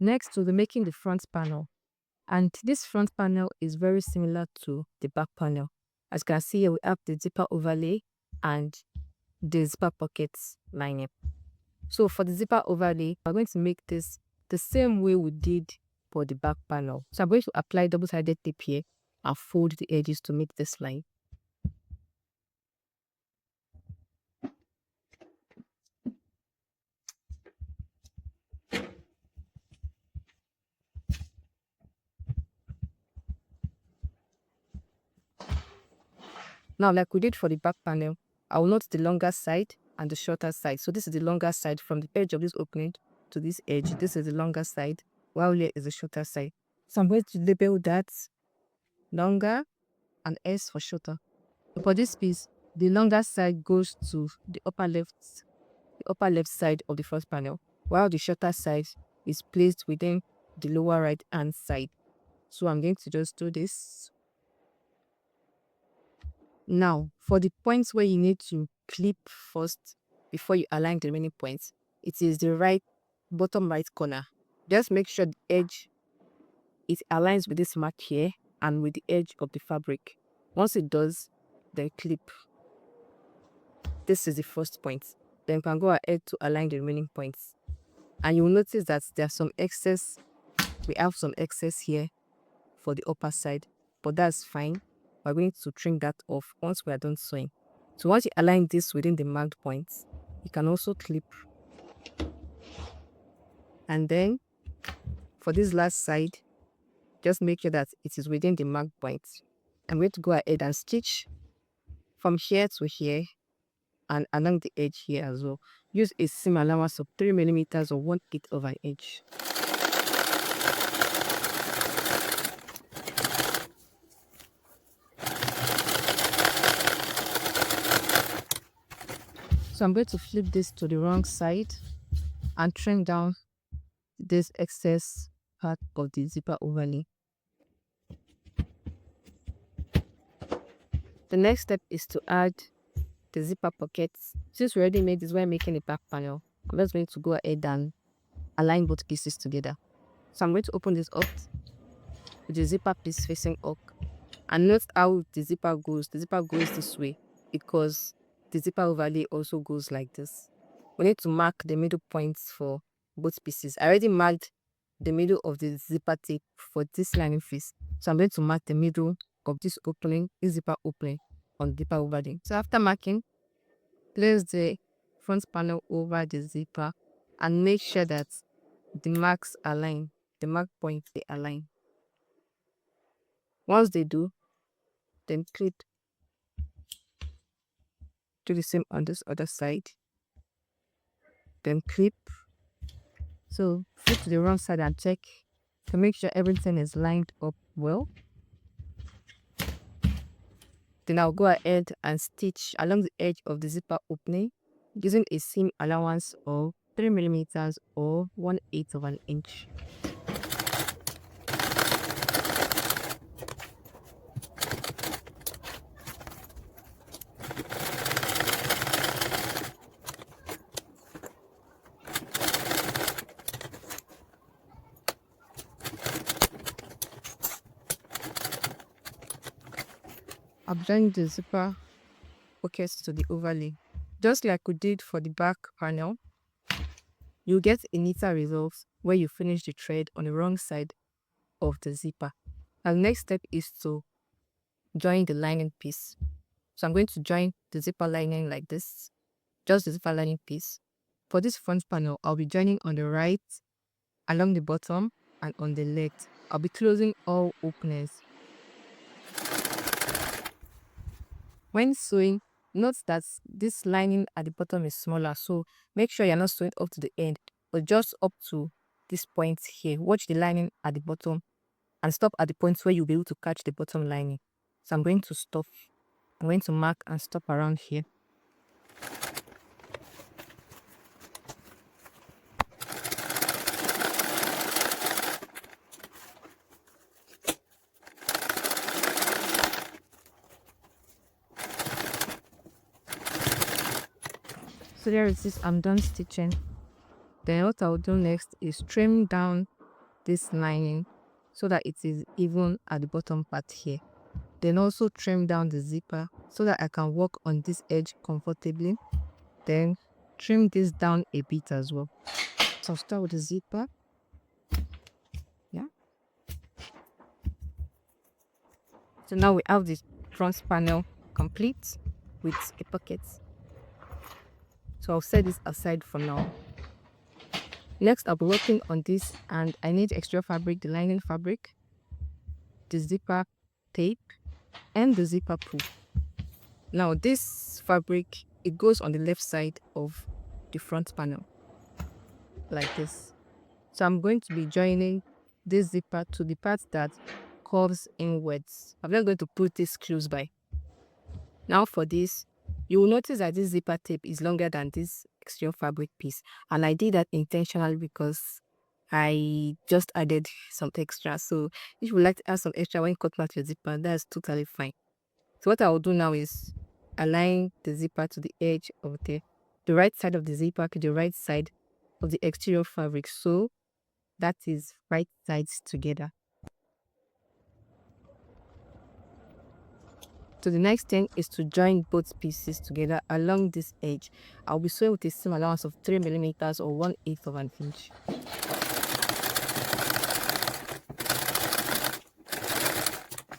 Next, we'll be making the front panel. And this front panel is very similar to the back panel. As you can see here, we have the zipper overlay and the zipper pockets lining. So for the zipper overlay, we're going to make this the same way we did for the back panel. So I'm going to apply double-sided tape here and fold the edges to make this line. Now, like we did for the back panel, I will note the longer side and the shorter side. So this is the longer side from the edge of this opening to this edge. This is the longer side, while here is the shorter side. So I'm going to label that longer and S for shorter. So for this piece, the longer side goes to the upper left side of the first panel, while the shorter side is placed within the lower right hand side. So I'm going to just do this. Now, for the points where you need to clip first before you align the remaining points, it is the bottom right corner. Just make sure the edge, it aligns with this mark here and with the edge of the fabric. Once it does, then clip. This is the first point. Then you can go ahead to align the remaining points. And you'll notice that there's some excess. We have some excess here for the upper side, but that's fine. We're going to trim that off once we are done sewing. So once you align this within the marked points, you can also clip. And then for this last side, just make sure that it is within the marked points. I'm going to go ahead and stitch from here to here and along the edge here as well. Use a seam allowance of 3 mm or 1/8 of an inch. So I'm going to flip this to the wrong side and trim down this excess part of the zipper overlay. The next step is to add the zipper pockets. Since we already made this while making the back panel, I'm just going to go ahead and align both pieces together. So I'm going to open this up with the zipper piece facing up. And note how the zipper goes. The zipper goes this way because the zipper overlay also goes like this. We need to mark the middle points for both pieces. I already marked the middle of the zipper tape for this lining piece. So I'm going to mark the middle of this opening, this zipper opening on the zipper overlay. So after marking, place the front panel over the zipper and make sure that the marks align, the mark points they align. Once they do, then clip. Do the same on this other side. Then clip. So flip to the wrong side and check to make sure everything is lined up well. Then I'll go ahead and stitch along the edge of the zipper opening using a seam allowance of 3 mm or 1/8 of an inch. I've joined the zipper pockets to the overlay. Just like we did for the back panel, you get a neater result where you finish the thread on the wrong side of the zipper. And the next step is to join the lining piece. So I'm going to join the zipper lining like this, just the zipper lining piece. For this front panel, I'll be joining on the right, along the bottom, and on the left. I'll be closing all openings. When sewing, note that this lining at the bottom is smaller, so make sure you're not sewing up to the end, but just up to this point here. Watch the lining at the bottom and stop at the points where you'll be able to catch the bottom lining. So I'm going to stop. I'm going to mark and stop around here. So there it is, I'm done stitching. Then what I'll do next is trim down this lining so that it is even at the bottom part here. Then also trim down the zipper so that I can work on this edge comfortably. Then trim this down a bit as well. So I'll start with the zipper. Yeah. So now we have the front panel complete with a pocket. So I'll set this aside for now. Next, I'll be working on this, and I need extra fabric, the lining fabric, the zipper tape, and the zipper pull. Now this fabric, it goes on the left side of the front panel like this. So I'm going to be joining this zipper to the part that curves inwards. I'm just going to put this close by. Now for this, you will notice that this zipper tape is longer than this exterior fabric piece, and I did that intentionally because I just added some extra. So if you would like to add some extra when cutting out your zipper, that's totally fine. So what I will do now is align the zipper to the edge of the right side of the zipper to the right side of the exterior fabric. So that is right sides together. So the next thing is to join both pieces together along this edge. I'll be sewing with a seam allowance of 3 millimeters or 1/8 of an inch.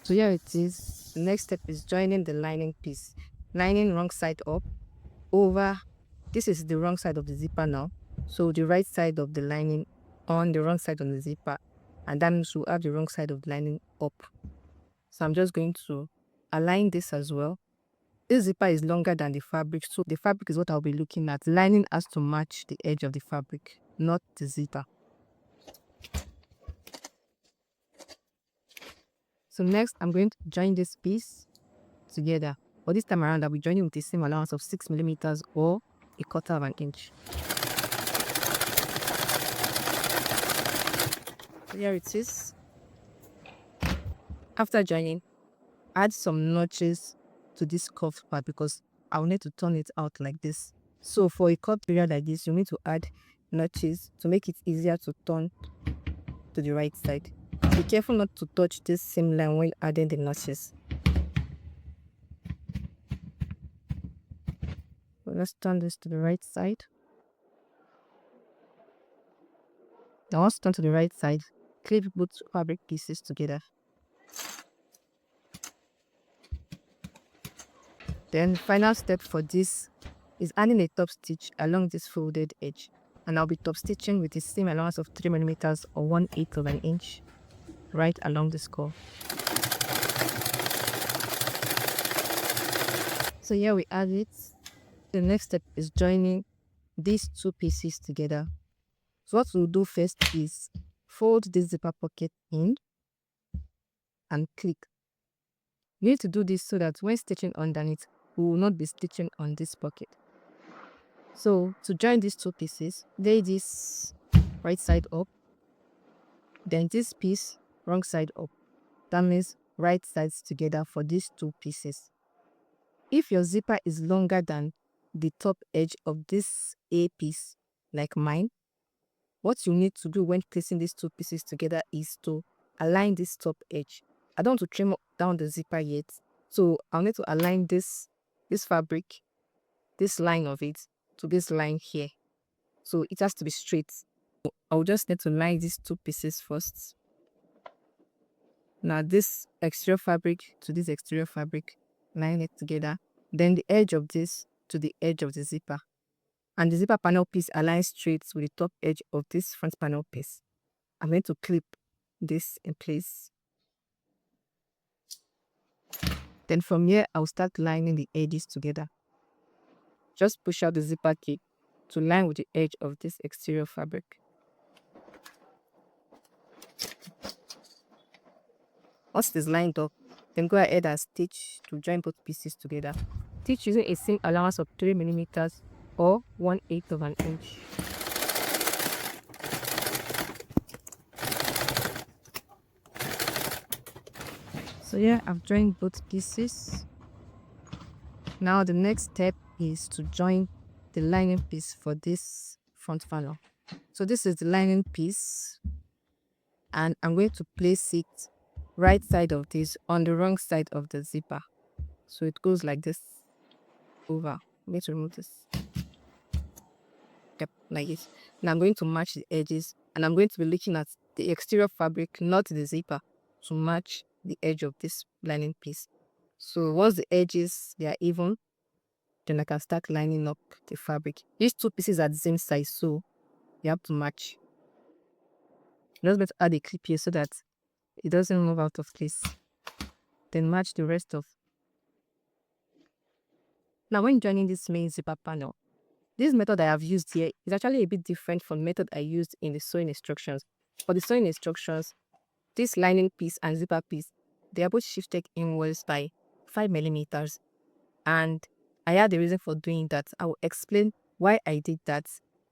So here it is. The next step is joining the lining piece. Lining wrong side up over. This is the wrong side of the zipper now. So the right side of the lining on the wrong side of the zipper, and that means we'll have the wrong side of the lining up. So I'm just going to align this as well. This zipper is longer than the fabric, so the fabric is what I'll be looking at. Lining has to match the edge of the fabric, not the zipper. So next, I'm going to join this piece together. But this time around, I'll be joining with the same allowance of 6 millimeters or 1/4 of an inch. So here it is. After joining, add some notches to this curved part because I'll need to turn it out like this. So for a curved period like this, you need to add notches to make it easier to turn to the right side. Be careful not to touch this seam line while adding the notches. So let's turn this to the right side. Now once turn to the right side, clip both fabric pieces together. Then final step for this is adding a top stitch along this folded edge, and I'll be top stitching with the same allowance of 3 millimeters or 1/8 of an inch right along this curve. So here we add it. The next step is joining these two pieces together. So what we'll do first is fold this zipper pocket in and click. You need to do this so that when stitching underneath, we will not be stitching on this pocket. So to join these two pieces, lay this right side up, then this piece wrong side up. That means right sides together for these two pieces. If your zipper is longer than the top edge of this A piece, like mine, what you need to do when placing these two pieces together is to align this top edge. I don't want to trim down the zipper yet, so I'll need to align this fabric, this line of it, to this line here. So it has to be straight. I'll just need to line these two pieces first. Now this exterior fabric to this exterior fabric, line it together. Then the edge of this to the edge of the zipper. And the zipper panel piece aligns straight with the top edge of this front panel piece. I'm going to clip this in place. Then from here, I'll start lining the edges together. Just push out the zipper cape to line with the edge of this exterior fabric. Once it is lined up, then go ahead and stitch to join both pieces together. Stitch using a seam allowance of 3 millimeters or 1/8 of an inch. So yeah, I've joined both pieces. Now the next step is to join the lining piece for this front panel. So this is the lining piece. and I'm going to place it right side of this on the wrong side of the zipper. So it goes like this over. I'm going to remove this. Yep, like this. Now I'm going to match the edges, and I'm going to be looking at the exterior fabric, not the zipper, to match the edge of this lining piece. So once the edges they are even, then I can start lining up the fabric. These two pieces are the same size, so you have to match. I'm just going to add a clip here so that it doesn't move out of place. Then match the rest of. Now when joining this main zipper panel, this method I have used here is actually a bit different from the method I used in the sewing instructions. For the sewing instructions, this lining piece and zipper piece, they are both shifted inwards by 5 millimeters. And I had the reason for doing that. I will explain why I did that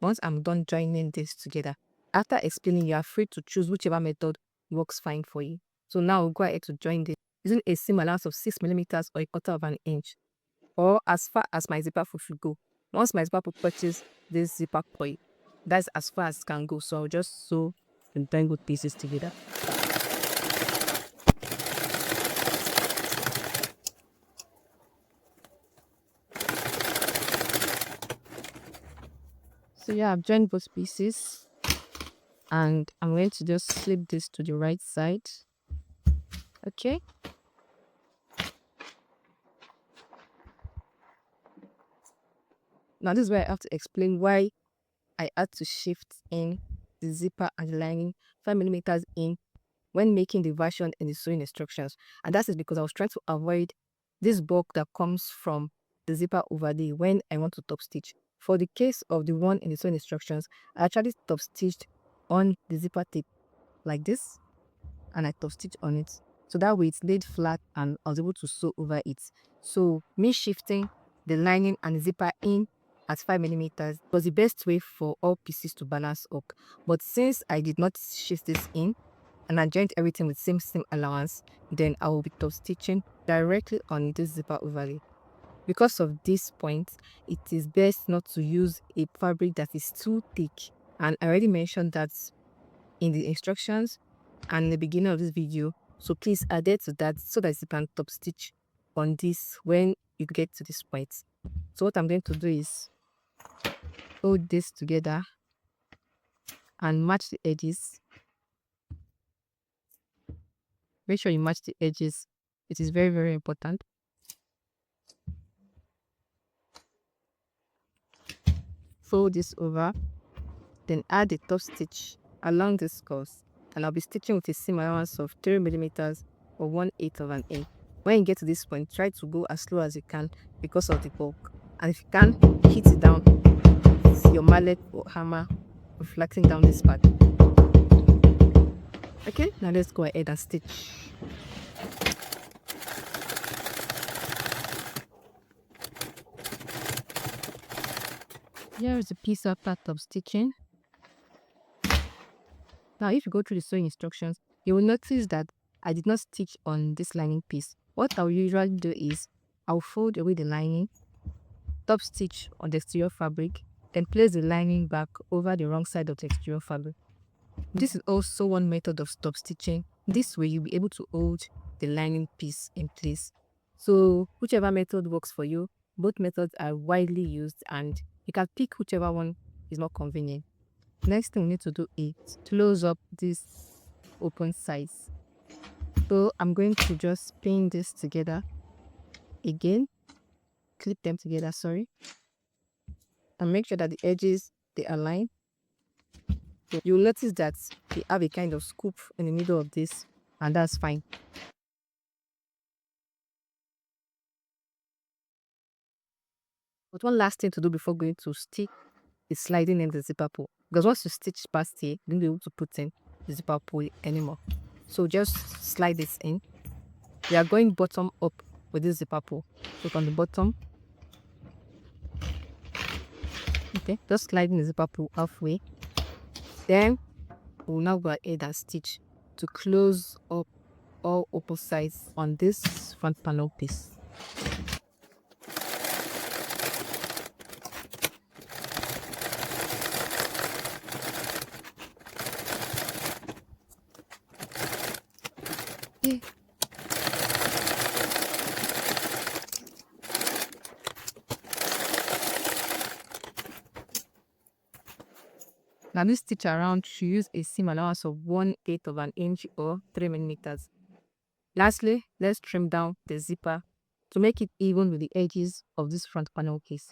once I'm done joining this together. After explaining, you are free to choose whichever method works fine for you. So now we'll go ahead to join this using a seam allowance of 6 millimeters or a quarter of an inch, or as far as my zipper foot should go. Once my zipper foot touches this zipper coil, that's as far as it can go. So I'll just sew the tangled pieces together. So yeah, I've joined both pieces, and I'm going to just slip this to the right side. Okay. Now this is where I have to explain why I had to shift in the zipper and the lining 5 millimeters in when making the version in the sewing instructions. And that is because I was trying to avoid this bulk that comes from the zipper overlay when I want to top stitch. For the case of the one in the sewing instructions, I actually top stitched on the zipper tape like this, and I top stitched on it. So that way it's laid flat and I was able to sew over it. So me shifting the lining and the zipper in at 5 millimeters was the best way for all pieces to balance up. But since I did not shift this in and I joined everything with same seam allowance, then I will be top stitching directly on this zipper overlay. Because of this point, it is best not to use a fabric that is too thick. And I already mentioned that in the instructions and the beginning of this video. So please adhere to that so that you can top stitch on this when you get to this point. So what I'm going to do is hold this together and match the edges. Make sure you match the edges. It is very, very important. Fold this over, then add the top stitch along this course, and I'll be stitching with a seam allowance of 3 millimeters or 1/8 of an inch. When you get to this point, try to go as slow as you can because of the bulk. And if you can, hit it down with your mallet or hammer, reflecting down this part. Okay, now let's go ahead and stitch. Here is a piece of part of stitching. Now, if you go through the sewing instructions, you will notice that I did not stitch on this lining piece. What I will usually do is I'll fold away the lining, top stitch on the exterior fabric, then place the lining back over the wrong side of the exterior fabric. This is also one method of top stitching. This way you'll be able to hold the lining piece in place. So whichever method works for you, both methods are widely used and you can pick whichever one is more convenient. Next thing we need to do is close up this open sides. So I'm going to just pin this together again, clip them together, sorry, and make sure that the edges they align. You'll notice that they have a kind of scoop in the middle of this, and that's fine. But one last thing to do before going to stick is sliding in the zipper pull, because once you stitch past here, you won't be able to put in the zipper pull anymore. So just slide this in. We are going bottom up with this zipper pull. So from the bottom, okay, just sliding the zipper pull halfway. Then we'll now go ahead and stitch to close up all open sides on this front panel piece. Okay. Now this stitch around should use a seam allowance of 1/8 of an inch or 3 millimeters. Lastly, let's trim down the zipper to make it even with the edges of this front panel case.